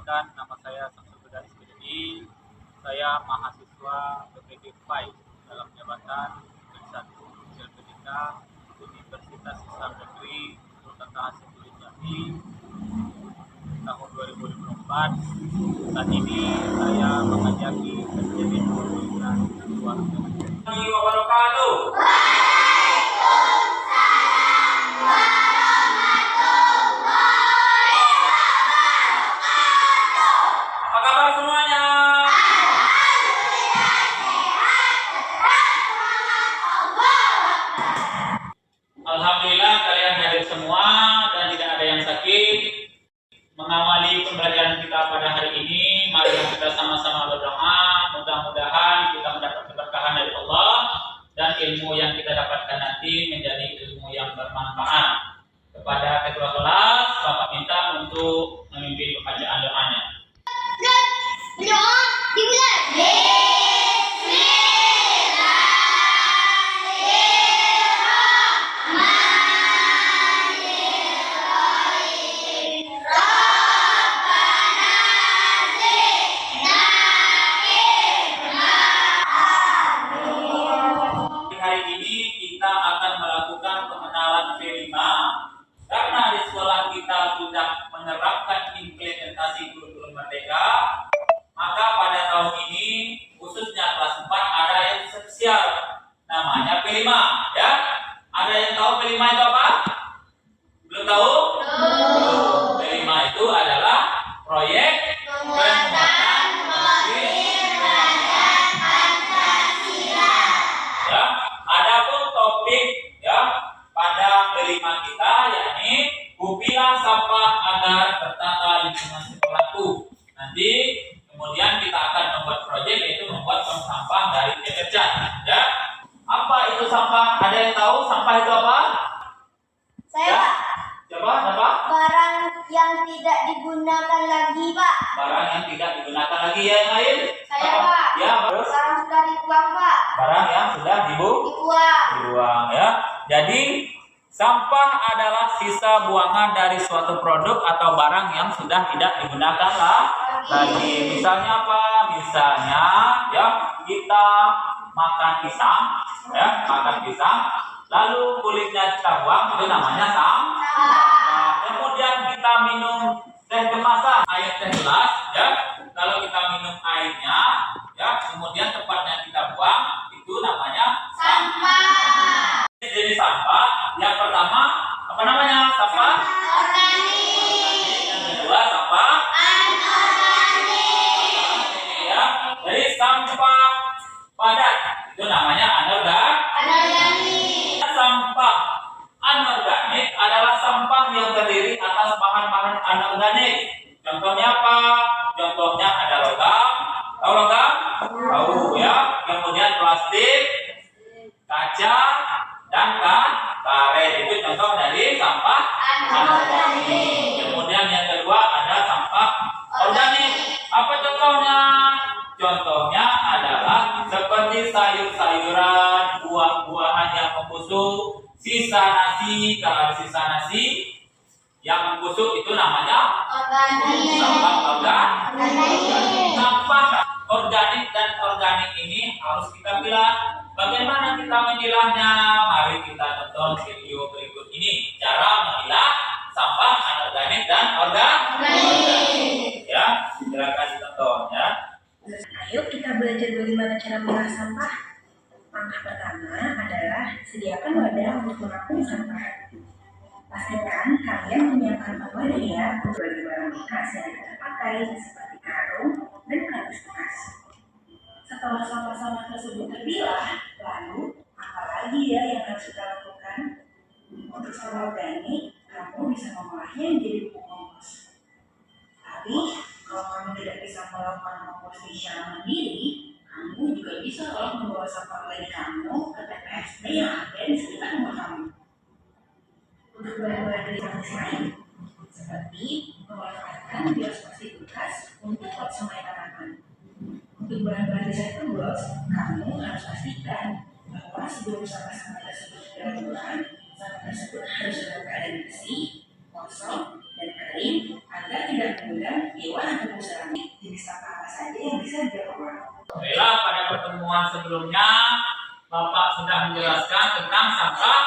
Perkenalkan, nama saya Samsul Hudari Spededi. Saya mahasiswa PPG FAI dalam jabatan S1 Sosial Pendidikan Universitas Islam Negeri Sultan Hasanuddin Jambi tahun 2024. Saat ini saya mengajar di SDN Pendidikan Luar Wabarakatuh. Alhamdulillah kalian hadir semua dan tidak ada yang sakit. Mengawali pembelajaran kita pada hari ini, mari kita sama-sama berdoa. Mudah-mudahan kita mendapat keberkahan dari Allah dan ilmu yang kita dapatkan nanti menjadi ilmu yang bermanfaat. Kepada ketua kelas, Bapak minta untuk memimpin pembacaan doanya. Berdoa dimulai. Hari ini kita akan melakukan pengenalan V5 karena di sekolah kita sudah menerapkan implementasi kurikulum merdeka, maka pada tahun ini khususnya kelas 4 ada yang spesial namanya P5 ya. Ada yang tahu P5 itu apa? Belum tahu? Belum. P5 itu adalah proyek penguatan ya. Adapun topik ya pada P5 kita yakni kupilah sampah agar tertata lingkungan sekolahku. Nanti kemudian kita akan membuat proyek yaitu membuat tong sampah dari deterjen ya. Apa itu sampah? Ada yang tahu sampah itu apa? Saya, Ya? Pak. Coba apa? Barang yang tidak digunakan lagi, Pak. Barang yang tidak digunakan lagi ya, yang lain? Saya, Apa? Pak. Ya, terus? Barang sudah dibuang, Pak. Barang yang sudah dibuang ya. Jadi sampah adalah sisa buangan dari suatu produk atau barang yang sudah tidak digunakan lagi. Misalnya apa? Misalnya ya kita makan pisang, ya makan pisang, lalu kulitnya kita buang, itu namanya sampah. Kemudian kita minum teh kemasan, air teh gelas, ya. Kalau kita minum airnya, ya, kemudian tempatnya kita buang, itu namanya Sampah. jadi sampah. Yang pertama apa namanya? Sampah Organik. yang kedua sampah ya. Jadi sampah padat itu namanya anorganik. Sampah anorganik adalah sampah yang terdiri atas bahan-bahan anorganik. Contohnya apa? Contohnya ada logam. Tahu logam? Tahu ya. Kemudian plastik, kaca, dan karet. Itu contoh dari sampah anorganik. Kemudian yang kedua ada sampah organik. Apa contohnya? Contohnya adalah seperti sayur-sayuran, buah-buahan yang membusuk, sisa nasi. Kalau sisa nasi yang membusuk itu namanya sampah organik. Sampah organik dan organik ini harus kita pilah. Bagaimana kita memilahnya? Mari kita tonton video berikut ini. Cara memilah sampah anorganik dan organik. Ya, silakan ditonton ya. Ayo kita belajar bagaimana cara memilah sampah. Langkah pertama adalah sediakan wadah untuk mengapung sampah. Pastikan kalian menyiapkan wadah ya untuk bagi barang bekas yang tidak terpakai seperti karung dan kardus bekas. Setelah sampah-sampah tersebut terpilah, lalu apa lagi ya yang harus kita lakukan? Untuk sampah organik, kamu bisa mengolahnya menjadi pupuk kompos. Tapi kalau kamu tidak bisa melakukan kompos secara mandiri, kamu juga bisa loh membawa sampah organik kamu ke TPST yang ada di sekitar rumah kamu. Untuk bahan-bahan dari praktis lain, seperti memanfaatkan bios plastik bekas untuk pot semai tanaman. Untuk bahan-bahan recycle box, kamu harus pastikan bahwa sebelum sampah-sampah tersebut dilakukan, sampah tersebut harus dalam keadaan bersih, kosong, dan kering agar tidak mengundang hewan atau pertemuan sebelumnya Bapak sudah menjelaskan tentang sampah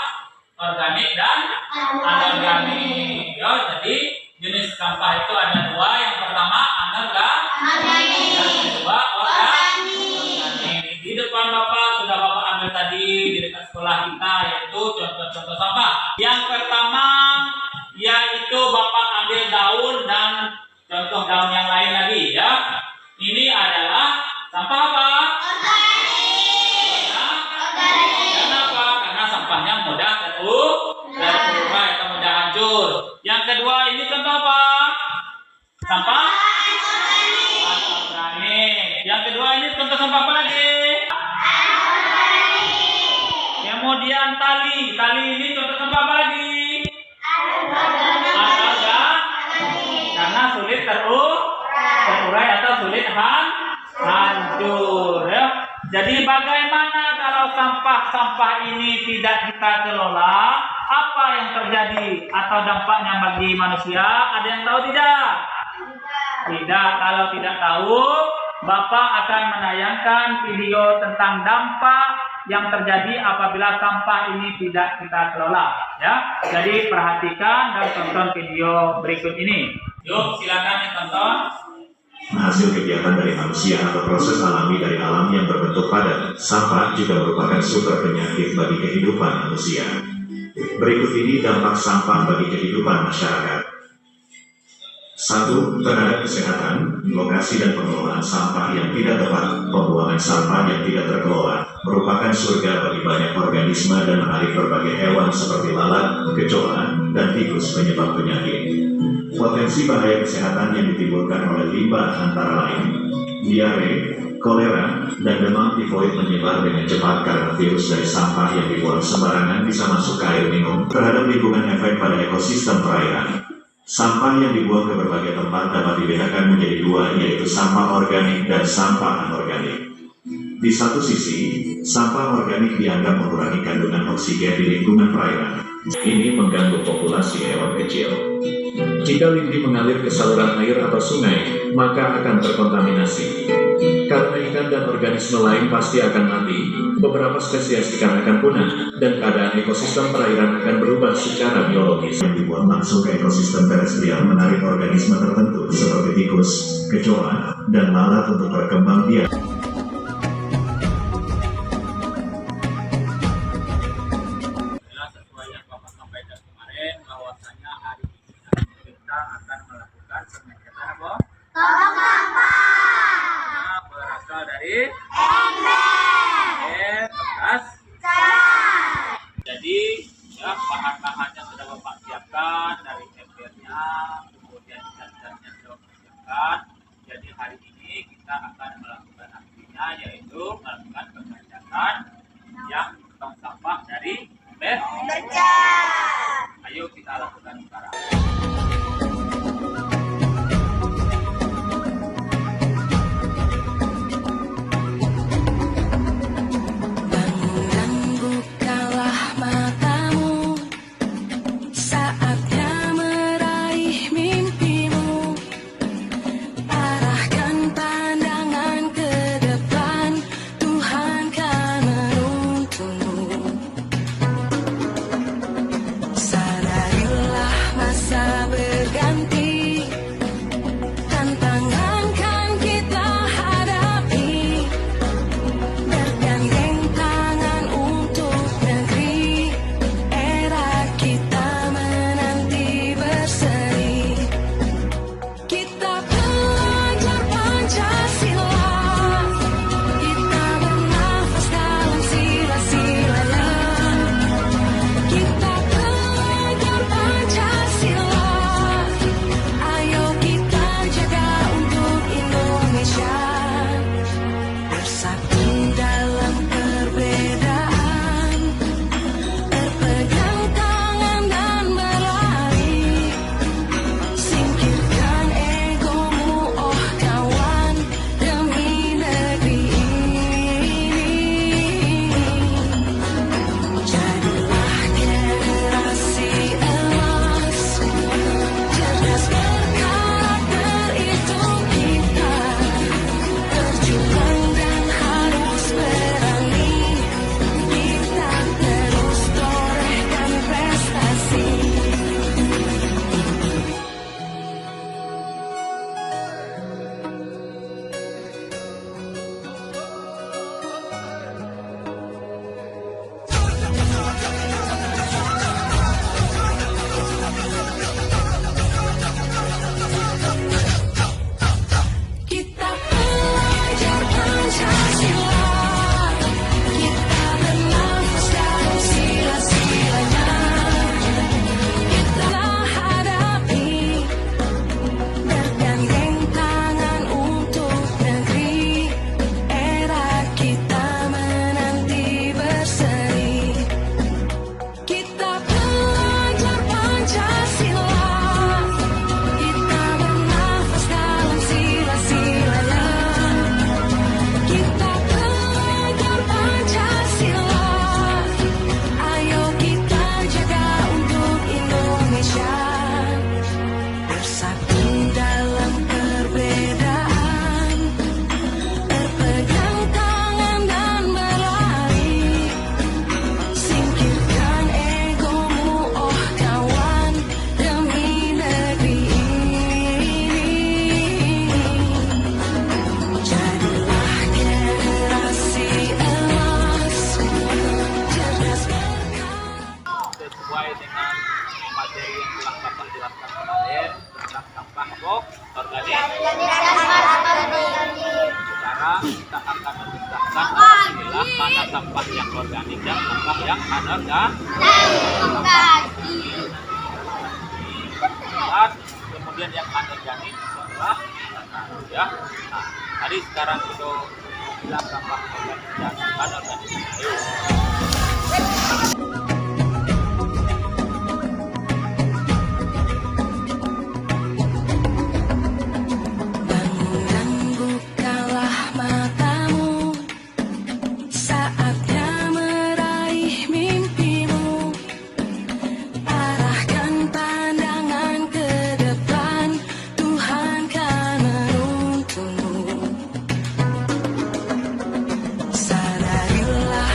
organik dan anorganik. Ya, jadi jenis sampah itu ada dua. Yang pertama anorganik, yang kedua organik. Di depan Bapak sudah Bapak ambil tadi di dekat sekolah kita, yaitu contoh-contoh sampah. Yang pertama yaitu Bapak ambil daun dan contoh daun yang lain lagi ya. Ini adalah sampah apa? Kenapa? Karena sampahnya mudah terurai atau mudah hancur. Yang kedua ini contoh apa? Sampah anorganik. Yang kedua ini contoh sampah apa lagi? Kemudian tali ini contoh sampah apa lagi? Anorganik. Karena sulit terurai atau sulit hancur ya. Jadi bagaimana kalau sampah-sampah ini tidak kita kelola? Apa yang terjadi atau dampaknya bagi manusia? Ada yang tahu tidak? Tidak. Kalau tidak tahu, Bapak akan menayangkan video tentang dampak yang terjadi apabila sampah ini tidak kita kelola ya. Jadi perhatikan dan tonton video berikut ini. Yuk silakan ditonton. Hasil kegiatan dari manusia atau proses alami dari alam yang berbentuk padat, sampah juga merupakan sumber penyakit bagi kehidupan manusia. Berikut ini dampak sampah bagi kehidupan masyarakat. 1. Terhadap kesehatan, lokasi dan pengelolaan sampah yang tidak tepat, pembuangan sampah yang tidak terkelola, merupakan surga bagi banyak organisme dan menarik berbagai hewan seperti lalat, kecoa, dan tikus penyebab penyakit. Potensi bahaya kesehatan yang ditimbulkan oleh limbah antara lain diare, kolera, dan demam tifoid menyebar dengan cepat karena virus dari sampah yang dibuang sembarangan bisa masuk ke air minum. Terhadap lingkungan, efek pada ekosistem perairan. Sampah yang dibuang ke berbagai tempat dapat dibedakan menjadi dua, yaitu sampah organik dan sampah anorganik. Di satu sisi, sampah organik dianggap mengurangi kandungan oksigen di lingkungan perairan. Ini mengganggu populasi hewan kecil. Jika lindi mengalir ke saluran air atau sungai, maka akan terkontaminasi. Karena ikan dan organisme lain pasti akan mati, beberapa spesies ikan akan punah, dan keadaan ekosistem perairan akan berubah secara biologis. Yang dibuang langsung ke ekosistem terestrial menarik organisme tertentu seperti tikus, kecoa, dan lalat untuk berkembang biak. Sesuai yang Bapak sampaikan kemarin, bahwasanya hari ini kita akan melakukan pengecekan apa? Berasal dari bekas. Jadi ya bahan-bahannya sudah Bapak siapkan dari embernya, kemudian cat-catnya sudah Bapak siapkan. Jadi hari ini kita akan melakukan aksinya, yaitu melakukan pengecekan yang tong sampah dari ember. Ayo kita lakukan sekarang. sampah yang organik dan sampah yang anorganik. Dan kemudian yang anorganik adalah ya. Nah, tadi sekarang itu bilang sampah organik dan anorganik. Ayo. Bangun bukalah matamu, saatnya meraih mimpimu. Arahkan pandangan ke depan, Tuhan kan menuntunmu. Sadarilah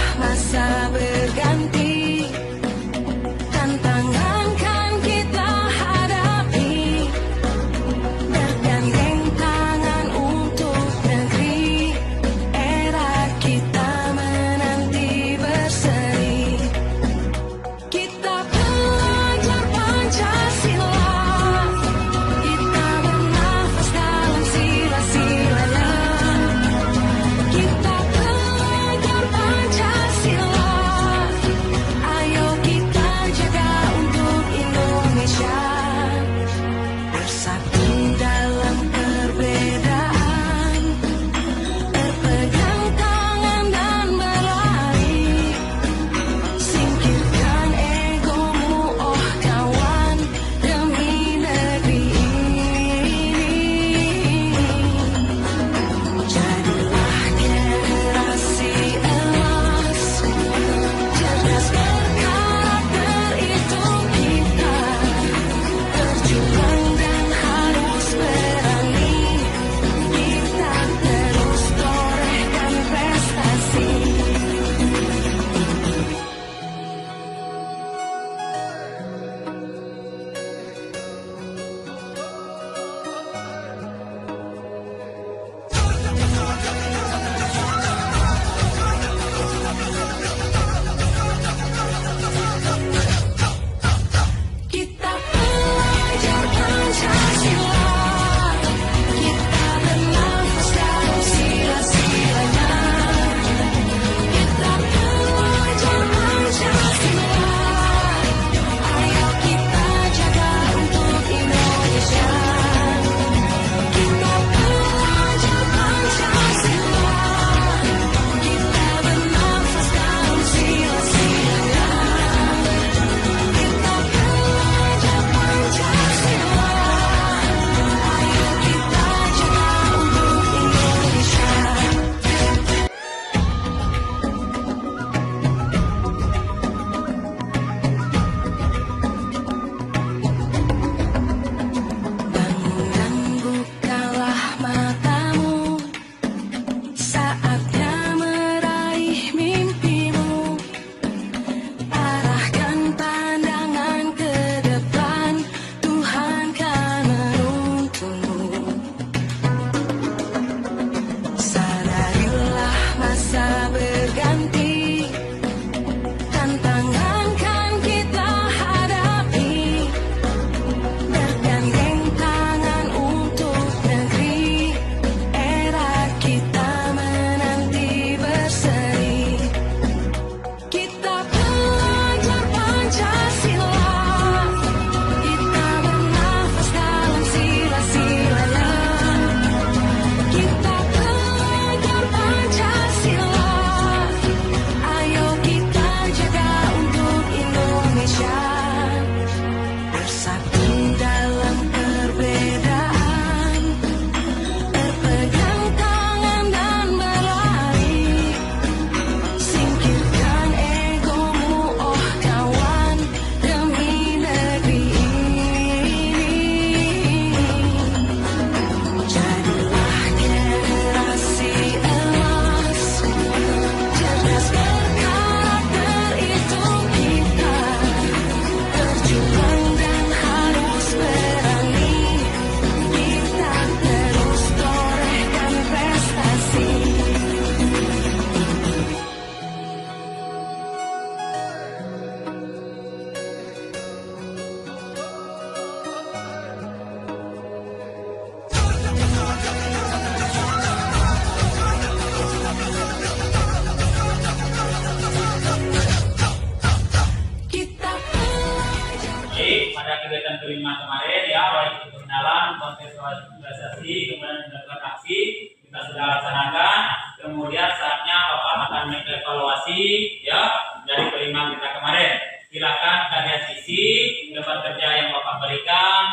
terima kemarin ya, baik itu pengenalan, kontekstualisasi, kemudian melakukan aksi, kita sudah laksanakan. Kemudian saatnya Bapak akan mengevaluasi ya dari kelima kita kemarin. Silakan kalian isi tempat kerja yang Bapak berikan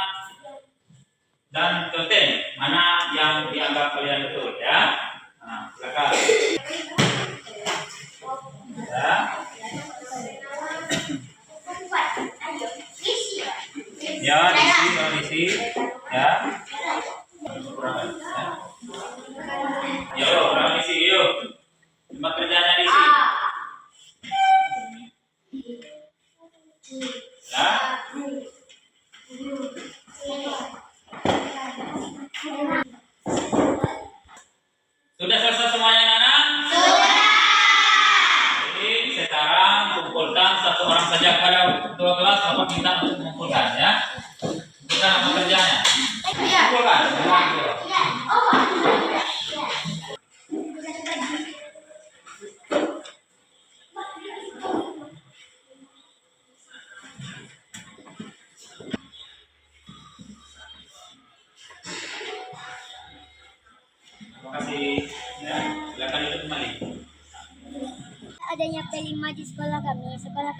dan conten mana yang dianggap kalian betul ya. Nah, silakan. Ya. Ya, diisi ya. Yuk, orang isi yuk. Tempat kerjanya diisi. Ya. Sudah selesai semuanya, Nana? Sudah. Jadi sekarang kumpulkan satu orang saja pada dua kelas, Bapak minta untuk mengumpulkan ya. Kita nama kerjanya. Kumpulkan. Terima kasih. Ya, silakan duduk kembali. Adanya P5 di sekolah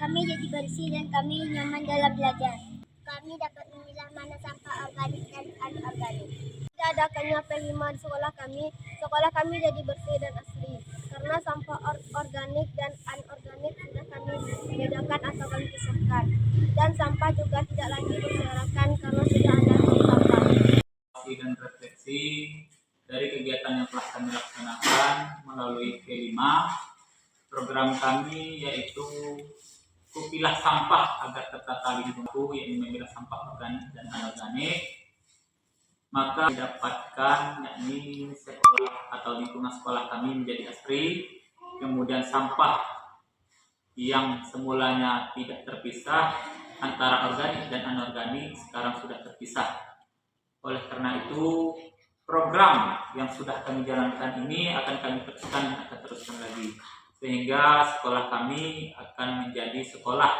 kami jadi bersih dan kami nyaman dalam belajar. Kami dapat memilah mana sampah organik dan anorganik. Tidak adakannya P5 di sekolah kami jadi bersih dan asri. Karena sampah organik dan anorganik sudah kami bedakan atau kami pisahkan. Dan sampah juga tidak lagi berserakan karena sudah ada sampah. Dan refleksi dari kegiatan yang telah kami laksanakan melalui P5, program kami yaitu Kupilah Sampah agar tertata lingkunganku, yaitu memilah sampah organik dan anorganik. Maka didapatkan yakni sekolah atau lingkungan sekolah kami menjadi asri. Kemudian sampah yang semulanya tidak terpisah antara organik dan anorganik sekarang sudah terpisah. Oleh karena itu, program yang sudah kami jalankan ini akan kami teruskan dan akan teruskan lagi. Sehingga sekolah kami akan menjadi sekolah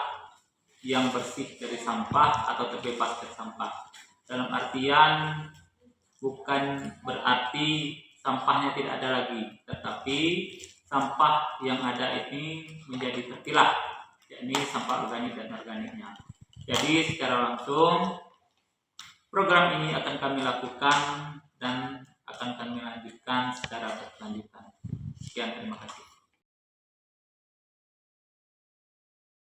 yang bersih dari sampah atau terbebas dari sampah. Dalam artian bukan berarti sampahnya tidak ada lagi, tetapi sampah yang ada ini menjadi terpilah, yakni sampah organik dan organiknya. Jadi secara langsung program ini akan kami lakukan dan akan kami lanjutkan secara berkelanjutan. Sekian, terima kasih.